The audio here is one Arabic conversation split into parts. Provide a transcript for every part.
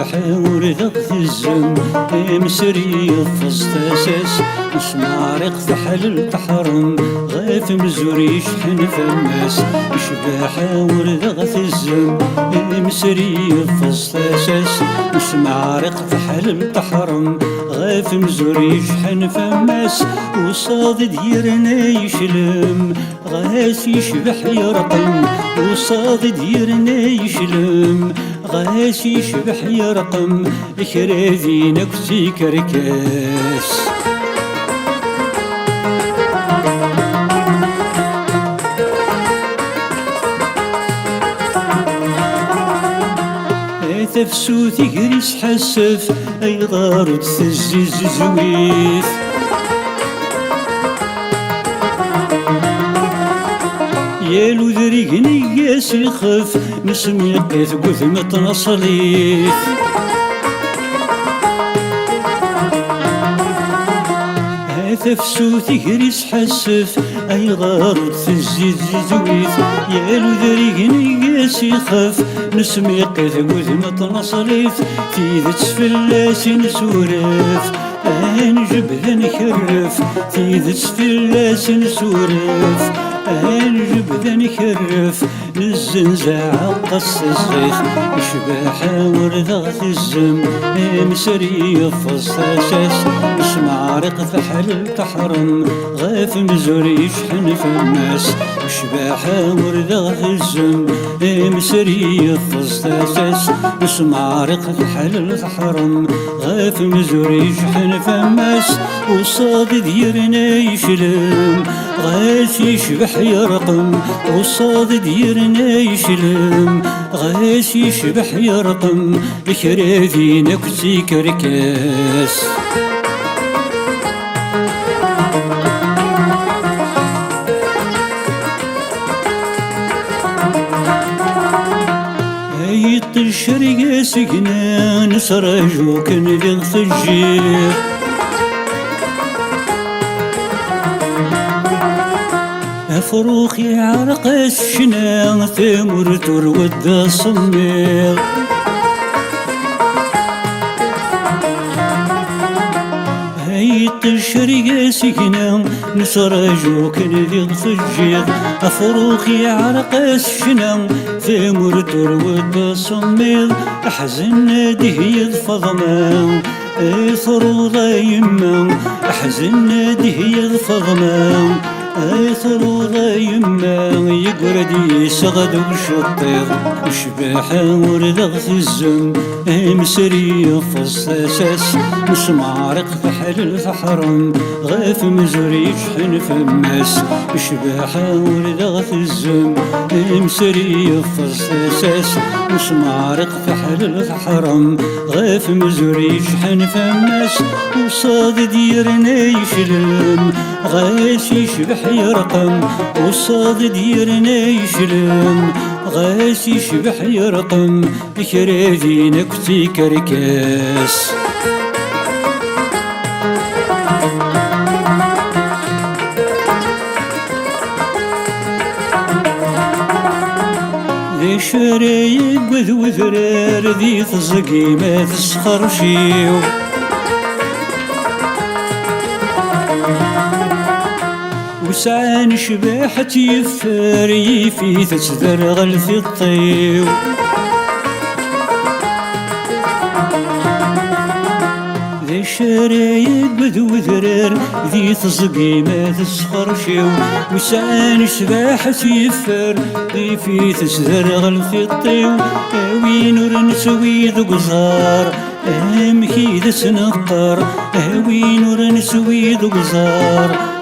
يشبح ورد الزم مسري فصت اساس مسمارق تحلل تحرم غاف مزوري يشحن في الناس يشبح ورد الزم مسري فصت اساس مسمارق تحلل تحرم غاف مزوري يشحن في الناس وصاد ديرنا يشلم غاس يشبح يرقم وصاد ديرنا يشلم غاس يشبح يرقم كرافينك في كركاس تفسو تجريس حسف اي غارد تزيز زويف يالو ذريقني ياسي خف نسمي قيث قثمة نصليف تفسو تجريس حسف اي غارد تزيد زويف يالو ذريقني ياسي خف نسمي قيث قثمة نصليف في ذا تسفلاس نسورف انجب نكرف في ذا تسفلاس نسورف انجب نكرف الزنزع قص الزيت يشبح ورد الزم مسري فص اساس مسمارق فحل تحرم غاف مزوري يشحن في الناس يشبح ورد الزم مسري فص اساس مسمارق فحل تحرم غاف مزوري يشحن في الناس وصاد ديرنا يشلم غاس يشبح يرقم وصاد ديرنا يشلم غاس يشبح يرقم كرافينك في كركاس هيط الشرق سكنا نسرجو كن ذغ الجير فروخي عرق الشنا ثمر ترود الصمير هيط الشرق سكنا نسرجو كنذيغ فجير فروخي عرق الشنا ثمر ترود الصمير أحزن دهي الفضمان ثروض يما أحزن دهي الفضمان ثروض يما يقردي سغد وشطير يشبح ورد الزم مسري فص اساس مسمارق فحل تحرم غاف مزوري يشحن في الناس يشبح ورد الزم مسري فص اساس مسمارق فحل تحرم غاف مزوري يشحن في الناس وصاد ديرنا يشلم غاس يشبح يرقم وصاد ديرنا يشلم غاس يشبح يرقم كرافينك في كركاس ذي شرايق وذرار ذي تزقي ما تسخرشيو وسعان شباحة يفاري في تتذرغل في الطيو ذي شرايق بدو ذرار ذي تزقي ما تسخرشيو وسعان شباحة يفار ذي في تتذرغل في الطيو وين نسوي ذو قزار مكيد سنقر وين نسوي ذو قزار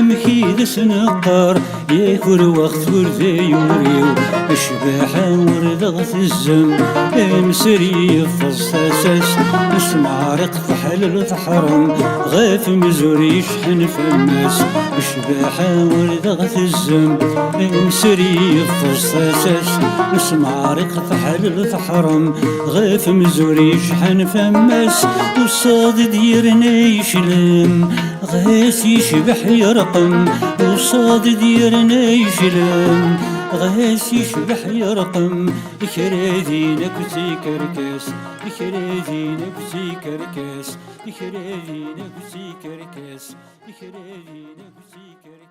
مكيد سنقر ياكل وقت ورثي يوريو اشباح ورد الزم مسري فص اساس مسمارق فحل تحرم غاف مزوري يشحن في الناس اشباح ورد الزم مسري فص اساس مسمارق فحل تحرم غاف مزوري يشحن في الناس وصاد ديرنا يشلم غاس يشبح يرقم وصاد ديرنا يشلم غاس يشبح يرقم يكرادينك وتيكركاس يكرادينك وتيكركاس يكرادينك وتيكركاس يكرادينك وتيكركاس